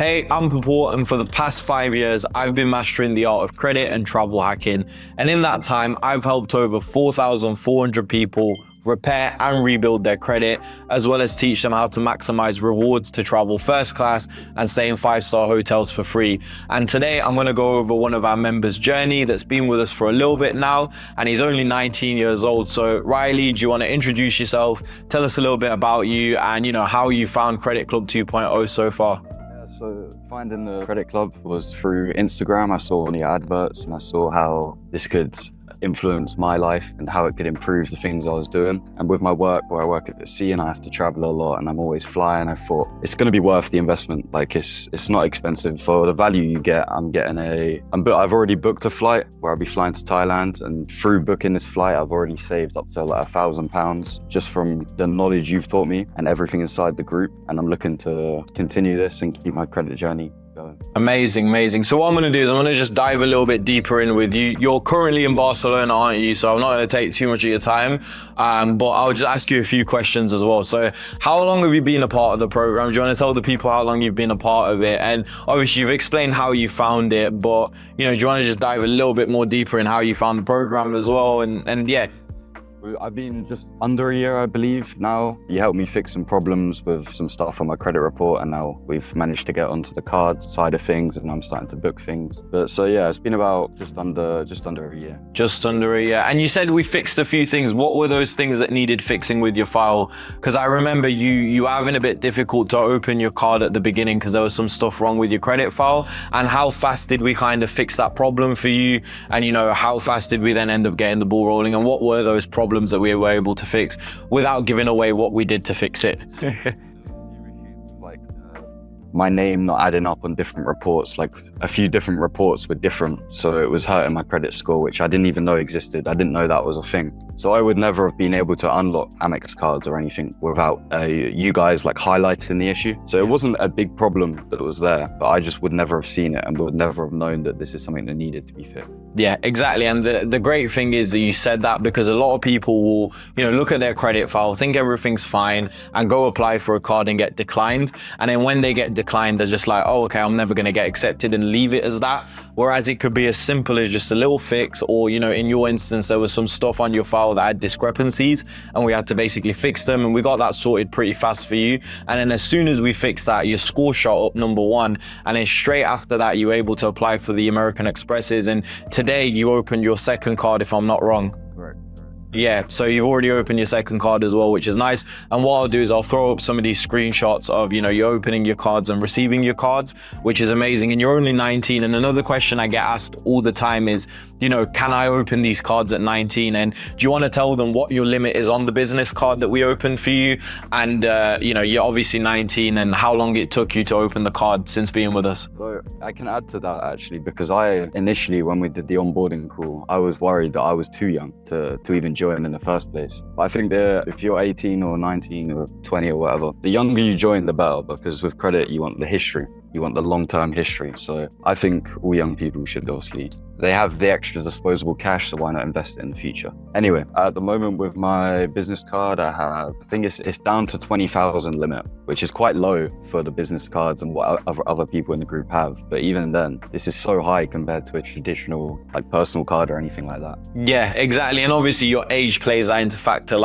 Hey, I'm Purport, and for the past 5 years, I've been mastering the art of credit and travel hacking. And in that time, I've helped over 4,400 people repair and rebuild their credit, as well as teach them how to maximize rewards to travel first class and stay in 5-star hotels for free. And today I'm going to go over one of our members' journey that's been with us for a little bit now, and he's only 19 years old. So Riley, do you want to introduce yourself? Tell us a little bit about you and how you found Credit Club 2.0 so far. So finding the Credit Club was through Instagram. I saw one of your adverts and I saw how this could influence my life and how it could improve the things I was doing. And with my work, where I work at the sea and I have to travel a lot and I'm always flying, I thought it's going to be worth the investment. Like it's not expensive for the value you get. I've already booked a flight where I'll be flying to Thailand, and through booking this flight, I've already saved up to like £1,000 just from the knowledge you've taught me and everything inside the group. And I'm looking to continue this and keep my credit journey going. Amazing. So what I'm going to do is I'm going to just dive a little bit deeper in with you. You're currently in Barcelona, aren't you? So I'm not going to take too much of your time, but I'll just ask you a few questions as well. So how long have you been a part of the program? Do you want to tell the people how long you've been a part of it? And obviously you've explained how you found it, but do you want to just dive a little bit more deeper in how you found the program as well? And yeah. I've been just under a year, I believe, now. You helped me fix some problems with some stuff on my credit report, and now we've managed to get onto the card side of things, and I'm starting to book things. But so yeah, it's been about just under a year. Just under a year. And you said we fixed a few things. What were those things that needed fixing with your file? Because I remember you having a bit difficult to open your card at the beginning because there was some stuff wrong with your credit file. And how fast did we kind of fix that problem for you? And how fast did we then end up getting the ball rolling? And what were those problems that we were able to fix without giving away what we did to fix it? My name not adding up on different reports, like a few different reports were different. So it was hurting my credit score, which I didn't even know existed. I didn't know that was a thing. So I would never have been able to unlock Amex cards or anything without you guys like highlighting the issue. So it wasn't a big problem that was there, but I just would never have seen it and would never have known that this is something that needed to be fixed. Yeah, exactly. And the great thing is that you said that, because a lot of people will, look at their credit file, think everything's fine, and go apply for a card and get declined. And then when they get declined, they're just like, oh, okay, I'm never going to get accepted, and leave it as that. Whereas it could be as simple as just a little fix, or, in your instance, there was some stuff on your file that had discrepancies and we had to basically fix them, and we got that sorted pretty fast for you. And then as soon as we fixed that, your score shot up #1, and then straight after that, you were able to apply for the American Expresses. And today you opened your second card, if I'm not wrong. Correct. Yeah, so you've already opened your second card as well, which is nice. And what I'll do is I'll throw up some of these screenshots of, you opening your cards and receiving your cards, which is amazing. And you're only 19. And another question I get asked all the time is, can I open these cards at 19? And do you want to tell them what your limit is on the business card that we opened for you? And, you're obviously 19, and how long it took you to open the card since being with us? So I can add to that actually, because initially when we did the onboarding call, I was worried that I was too young to even join in the first place. But I think that if you're 18 or 19 or 20 or whatever, the younger you join, the better, because with credit, you want the history. You want the long-term history. So I think all young people should they have the extra disposable cash, so why not invest it in the future? Anyway, at the moment with my business card, I think it's down to 20,000 limit, which is quite low for the business cards and what other people in the group have. But even then, this is so high compared to a traditional personal card or anything like that. Yeah, exactly. And obviously your age plays that into factor.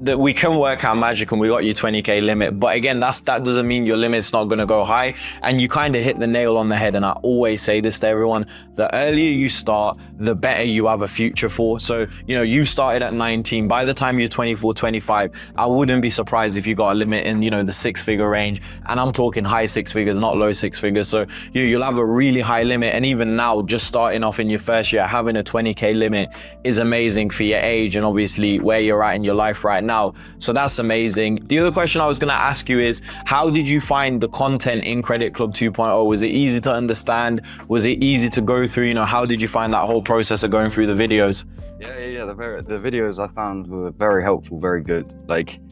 That we can work out magic and we got your 20K limit, but again, that doesn't mean your limit's not going to go high. And you kind of hit the nail on the head. And I always say this to everyone: the earlier you start, the better you have a future for. So, you started at 19. By the time you're 24, 25, I wouldn't be surprised if you got a limit in, the 6-figure range. And I'm talking high 6 figures, not low 6 figures. So you'll have a really high limit. And even now, just starting off in your first year, having a 20K limit is amazing for your age and obviously where you're at in your life right now. So that's amazing. The other question I was going to ask you is, how did you find the content in Credit Club 2.0? Was it easy to understand? Was it easy to go through? How did you find that whole process of going through the videos? Yeah. The videos I found were very helpful, very good.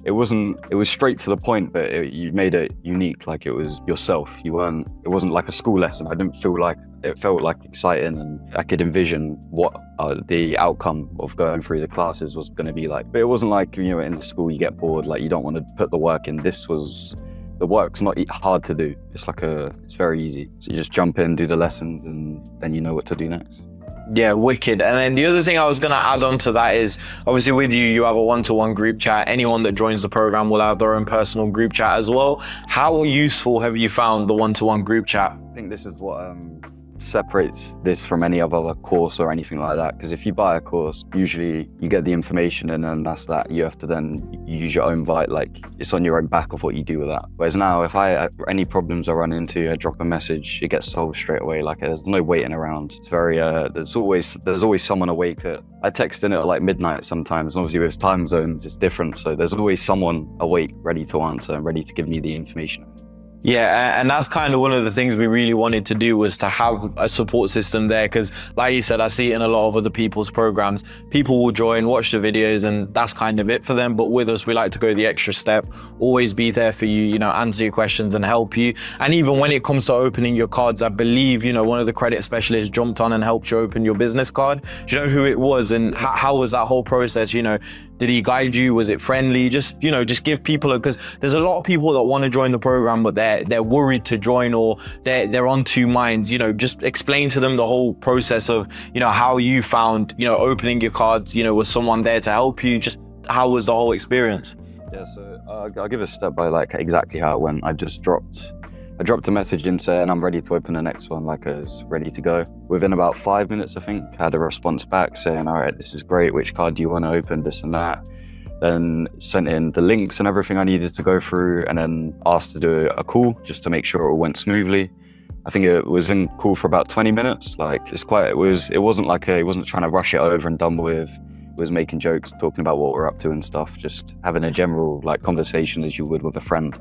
It was straight to the point, but you made it unique. It was yourself. It wasn't like a school lesson. I didn't feel like it felt exciting, and I could envision what the outcome of going through the classes was going to be like. But it wasn't in the school you get bored, you don't want to put the work in. This was the work's not hard to do. It's very easy. So you just jump in, do the lessons, and then you know what to do next. Yeah, wicked. And then the other thing I was going to add on to that is, obviously with you, you have a one-to-one group chat. Anyone that joins the program will have their own personal group chat as well. How useful have you found the one-to-one group chat? I think this is what separates this from any other course or anything like that. Because if you buy a course, usually you get the information and then that's that. You have to then use your own like it's on your own back of what you do with that. Whereas now, if any problems I run into, I drop a message, it gets solved straight away. Like there's no waiting around. It's very there's always someone awake I text in at like midnight sometimes, and obviously with time zones it's different. So there's always someone awake, ready to answer and ready to give me the information. Yeah, and that's kind of one of the things we really wanted to do, was to have a support system there, because like you said, I see it in a lot of other people's programs. People will join, watch the videos, and that's kind of it for them. But with us, we like to go the extra step, always be there for you, you know, answer your questions and help you. And even when it comes to opening your cards, I believe, you know, one of the credit specialists jumped on and helped you open your business card. Do you know who it was, and how was that whole process? You know, did he guide you? Was it friendly? Just, you know, just give people because there's a lot of people that want to join the program, but they're worried to join, or they're on two minds. You know, just explain to them the whole process of, you know, how you found, you know, opening your cards, you know, was someone there to help you? Just how was the whole experience? Yeah, so I'll give a step by like exactly how it went. I dropped a message in saying I'm ready to open the next one, like I was ready to go. Within about 5 minutes, I think, I had a response back saying, all right, this is great. Which card do you want to open? This and that. Then sent in the links and everything I needed to go through, and then asked to do a call just to make sure it all went smoothly. I think it was in call for about 20 minutes. Like it wasn't like he wasn't trying to rush it over and done with. It was making jokes, talking about what we're up to and stuff, just having a general like conversation as you would with a friend.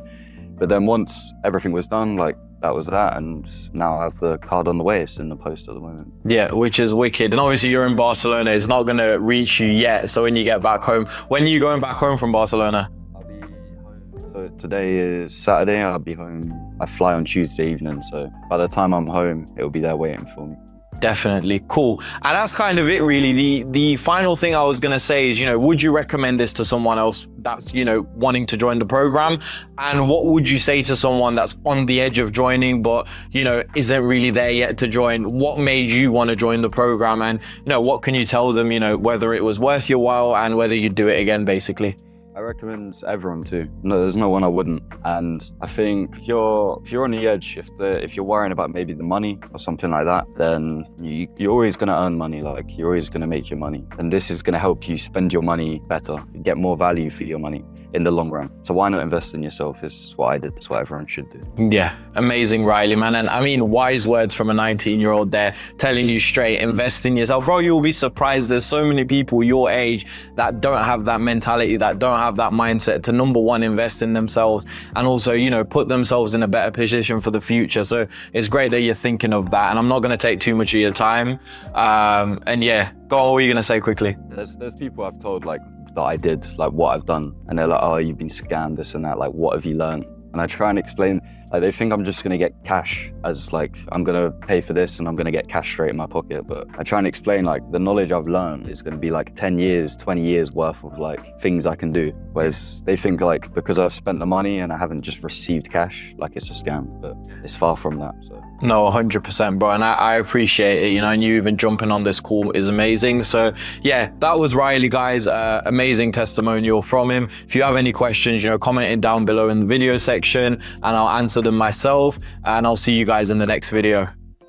But then once everything was done, like that was that, and now I have the card on the way. It's in the post at the moment. Yeah, which is wicked. And obviously you're in Barcelona. It's not going to reach you yet. So when you get back home, when are you going back home from Barcelona? I'll be home. So today is Saturday. I'll be home. I fly on Tuesday evening. So by the time I'm home, it'll be there waiting for me. Definitely. Cool. And that's kind of it, really. The final thing I was going to say is, you know, would you recommend this to someone else that's, you know, wanting to join the program? And what would you say to someone that's on the edge of joining, but, you know, isn't really there yet to join? What made you want to join the program? And, you know, what can you tell them, you know, whether it was worth your while and whether you'd do it again, basically? I recommend everyone to. No, there's no one I wouldn't. And I think if you're on the edge, if you're worrying about maybe the money or something like that, then you're always going to earn money. Like you're always going to make your money. And this is going to help you spend your money better, get more value for your money in the long run. So why not invest in yourself? Is what I did. It's what everyone should do. Yeah, amazing, Riley, man. And I mean, wise words from a 19-year-old there, telling you straight, invest in yourself. Bro, you'll be surprised. There's so many people your age that don't have that mentality, that don't have that mindset to, number one, invest in themselves, and also, you know, put themselves in a better position for the future. So it's great that you're thinking of that. And I'm not going to take too much of your time. And yeah, go on, what were you going to say quickly? There's people I've told like that I did, like what I've done, and they're like, oh, you've been scammed, this and that, like what have you learned? And I try and explain, like they think I'm just gonna get cash, as like I'm gonna pay for this and I'm gonna get cash straight in my pocket. But I try and explain like the knowledge I've learned is gonna be like 10 years, 20 years worth of like things I can do. Whereas they think like because I've spent the money and I haven't just received cash, like it's a scam, but it's far from that. So. No, 100%, bro. And I appreciate it, you know, and you even jumping on this call is amazing. So yeah, that was Riley, guys. Amazing testimonial from him. If you have any questions, you know, comment it down below in the video section and I'll answer them myself, and I'll see you guys in the next video.